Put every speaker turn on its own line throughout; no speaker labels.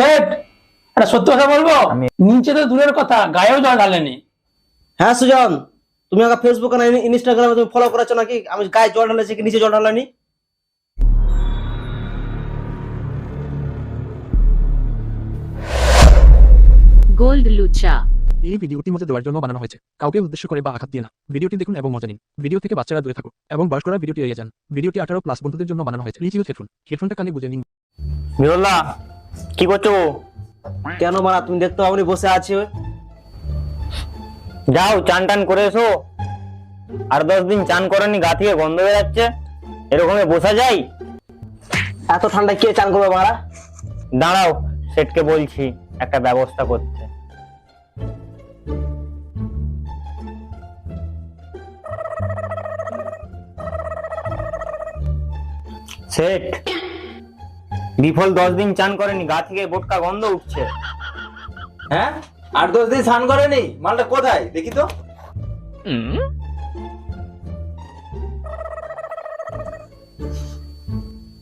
Set, একটা সত্যি কথা বলবো, নিচে তো দূরের কথা, গায়েও জল ঢালেনি।
হ্যাঁ সুজন, তুমি আমাকে ফেসবুক আর ইনস্টাগ্রামে তুমি ফলো করেছো নাকি? আমি গায়ে জল ঢালেছি কি নিচে জল ঢালানি?
গোল্ড লুচা।
এই ভিডিওটি মজা দেওয়ার জন্য বানানো হয়েছে, কাউকে উদ্দেশ্য করে বা আঘাত দিয়ে না। ভিডিওটি দেখুন এবং মজা নিন। ভিডিও থেকে বাচ্চারা দূরে থাকুক এবং বয়স্করা ভিডিওটি এড়িয়ে যান। ভিডিওটি 18+ বন্ধুদের জন্য বানানো হয়েছে। প্লিজ ইউজ হেডফোনটা কানে বুঝে নিন।
বিরল্লা, কি করছো?
কেন মারা, তুমি দেখতে পাবনি বসে আছে?
যাও চান টান করে এসো। আর 10 দিন চান করেনি, গা থেকে গন্ধ বেরাচ্ছে, এরকমই বসা যায়?
এত ঠান্ডা কে চান করবে মারা?
দাঁড়াও, সেটকে বলছি একটা ব্যবস্থা করতে। সেট, বিফল 10 দিন চান করেনি, গা থেকে বোটকা গন্ধ উঠছে।
হ্যাঁ, 8-10 দিন স্নান করেনি? মালটা কোথায় দেখি তো।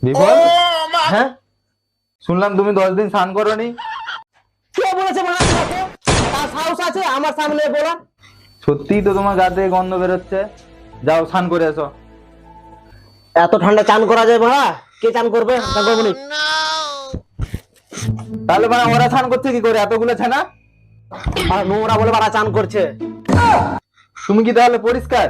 বিফল,
হ্যাঁ,
শুনলাম তুমি 10 দিন স্নান করোনি।
কে বলেছে মারা তোমাকে? তার সাহস আছে আমার সামনে বলা?
সত্যিই তো তোমার গা থেকে গন্ধ বেরোচ্ছে। যাও স্নান করে এসো।
এত ঠান্ডা চান করা যায় মারা? কে চান করবে? চান করবো নি।
তাহলে মানে ওরা স্নান করছে কি করে এতগুলো ছানা?
আর নোংরা বলে মারা চান করছে।
তুমি কি তাহলে পরিষ্কার?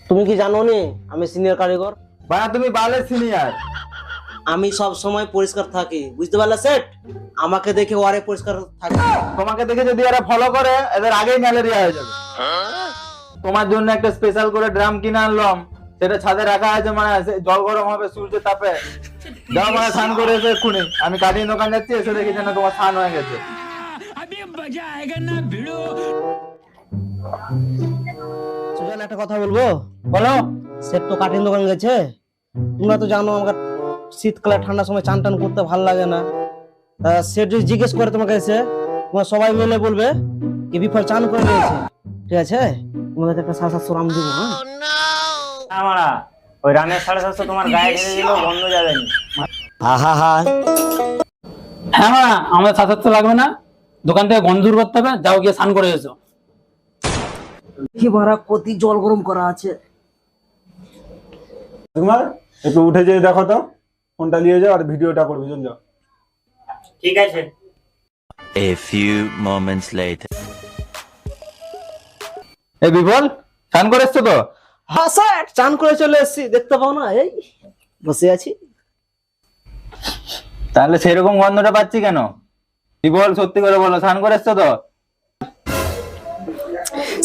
তুমি কি জানো নি আমি সিনিয়র কারিগর?
বানা তুমি বালের সিনিয়র।
আমি সব সময় পরিষ্কার থাকি, বুঝতে পারলে সেট? আমাকে দেখে ওরে পরিষ্কার থাকে।
তোমাকে দেখে যদি এরা ফলো করে, এদের আগেই ম্যালেরিয়া হয়ে যাবে। তোমার জন্য একটা স্পেশাল করে ড্রাম কিনে আনলাম, সেটা ছাদে রাখা আছে, মানে জল গরম হবে সূর্যের তাপে। যাও মানে স্নান করে এসে এক্ষুনি। আমি কাটিং দোকান যাচ্ছি, এসে দেখি যেন তোমার স্নান হয়ে গেছে।
সুজন, একটা কথা বলবো?
বলো।
সেট তো কাটিং দোকান গেছে। তোমরা তো জানো আমাকে শীতকালে ঠান্ডার সময় চান টান করতে ভালো লাগে না। সেট যদি জিজ্ঞেস করে তোমাকে এসে, তোমরা সবাই মিলে বলবে কি বিফল চান করে নিয়েছে, ঠিক আছে? তোমাদেরকে একটা 700 রাম দিব। হ্যাঁ,
আমারা ওই রানের 750 তোমার গায়ে ঢেলে দিলেও গন্ধ যাবে না।
আহা হা,
হ্যাঁ মা, আমাদের সাথে লাগবে না, দোকান থেকে গন্ধ দূর করতে হবে। যাও গিয়ে স্নান করে এসো।
কি মারা কতি জল গরম করা আছে।
তোমার একটু উঠে যেয়ে দেখো তো, ফোনটা নিয়ে যাও আর ভিডিওটা করবি, চল যাও।
ঠিক আছে।
A few moments later.
এই বিফল, স্নান করে এসছো তো?
হ্যাঁ স্যার, চান করে চলে এসেছি, দেখতে পাও না? এই বসে আছি।
তাহলে সেরকম গন্ধটা পাচ্ছি কেন? বিফল, সত্যি করে বলো, স্নান করে এসছো তো?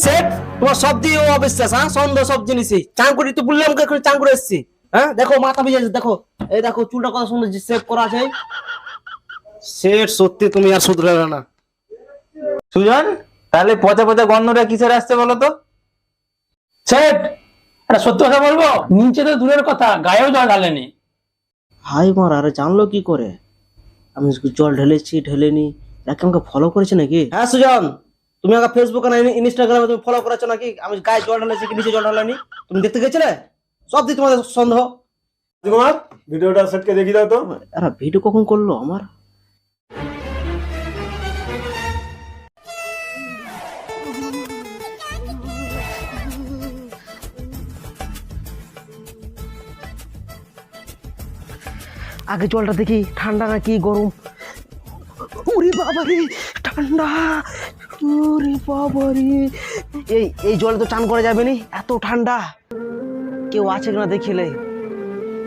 সেট, তোমার সব দিয়ে অবিশ্বাস। হ্যাঁ, সন্দেহ সব জিনিসই। চান করি তো বললাম, চান করে এসেছি। হ্যাঁ দেখো, মাথা ভিজে আছে, দেখো। এই দেখো চুলটা কত সুন্দর সেভ করা আছে। সেট, সত্যি তুমি আর শুধরাবে না।
সুজন, তাহলে পচা পচা গন্ধটা কিসের আসছে বলো তো?
সেট, একটা সত্যি কথা বলবো, নিচে তো দূরের কথা, গায়েও জল ঢালেনি।
হাই মার, আরে জানলো কি করে? আমি জল ঢেলেছি ঢেলেনি, একে আমাকে ফলো করেছে নাকি? হ্যাঁ সুজন, তুমি আমাকে ফেসবুক আর ইনস্টাগ্রামে তুমি ফলো করেছো নাকি? আমি গায়ে জল ঢালেছি কি নিচে জল ঢালানি? তুমি দেখতে গেছিলে? সব দিয়ে তোমাদের সন্দেহ।
তোমার ভিডিওটা সেটকে দেখি দাও তো।
আরে ভিডিও কখন করলো আমার? আগে জলটা দেখি ঠান্ডা নাকি গরম। ওরে বাবারে ঠান্ডা, ওরে বাবারে। এই জলে তো চান করা যাবে নি, এত ঠান্ডা। কেউ আছে কিনা দেখিলে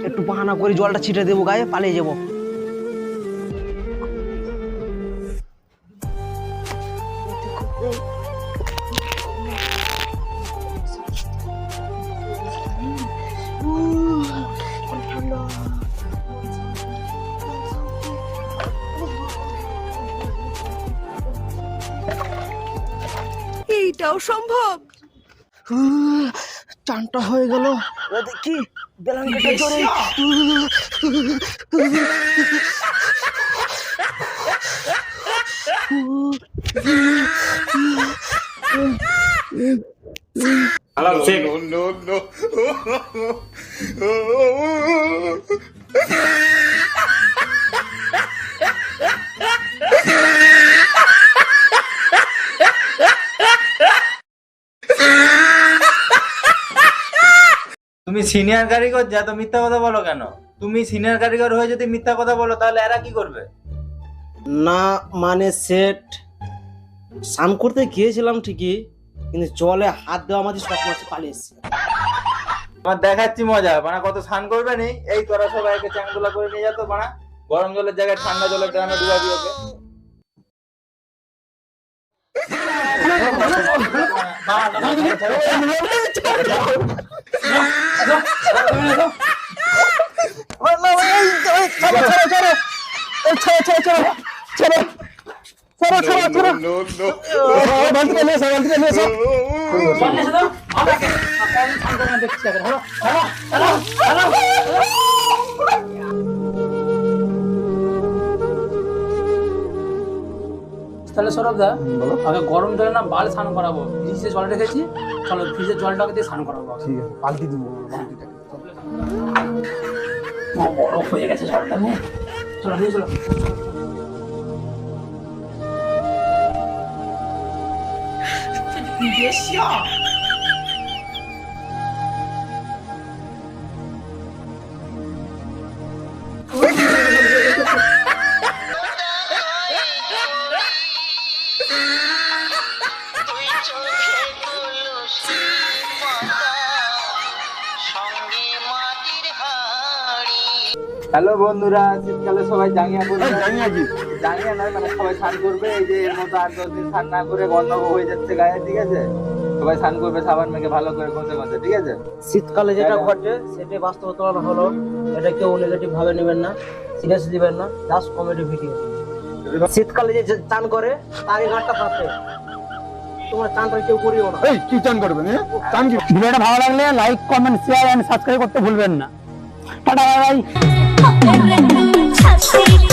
একটু বাহানা করে জলটা ছিটে দেবো গায়ে, পালিয়ে যাবো।
এইটাও সম্ভব?
চানটা হয়ে গেল, দেখি ব্ল্যাঙ্কেটে জড়ে।
No.
সিনিয়র কারিগর যা তো মিথ্যা কথা বলো কেন? তুমি সিনিয়র কারিগর হয়ে যদি মিথ্যা কথা বলো তাহলে এরা কি করবে?
না মানে সেট, স্নান করতে গিয়েছিলাম ঠিকই, কিন্তু জলে হাত দেওয়া মাঝে সব মাছ পালিয়ে এসছে।
আমার দেখাচ্ছি মজা, মানে কত স্নান করবে নি? এই তোরা সবাইকে চ্যাংদোলা করে নিয়ে যেত, মানে গরম জলের জায়গায় ঠান্ডা জলের ড্রামে ডুবাবি ওকে।
তাহলে সৌরভ দা, আগে গরম জলে না বাল স্নান করাবো। ফ্রিজে জল রেখেছি, চলো ফ্রিজের জলটাকে দিয়ে স্নান করাবো।
ঠিক আছে, পাল্টি দিব বালতিটাকে।
বরফ হয়ে গেছে জলটা, নিয়ে চলো নিয়ে চলো।
হ্যালো বন্ধুরা, শীতকালে সবাই জাঙ্গিয়া করবে। জাঙ্গিয়া নয়, মানে সবাই স্নান করবে। এই যে এর মতো 8-10 দিন স্নান না করে গন্ধ হয়ে যাচ্ছে গায়ে, ঠিক আছে? সবাই স্নান করবে সাবান মেখে ভালো করে ঘষে ঘষে, ঠিক আছে?
শীতকালে যেটা ঘটে সেটাই বাস্তবতা হলো, এটা কেউ নেগেটিভ ভাবে নেবেন না, সিরিয়াস দিবেন না, জাস্ট কমেডি ভিডিও। শীতকালে যে চান করে তারই ঘাটটা ফাঁসে, তোমার চানটা কেউ করিও না।
এই কি চান করবেন? চান কি?
ভিডিওটা ভালো লাগলে like, comment, share and subscribe করতে ভুলবেন না। Tata, bye bye.
ছাত্রী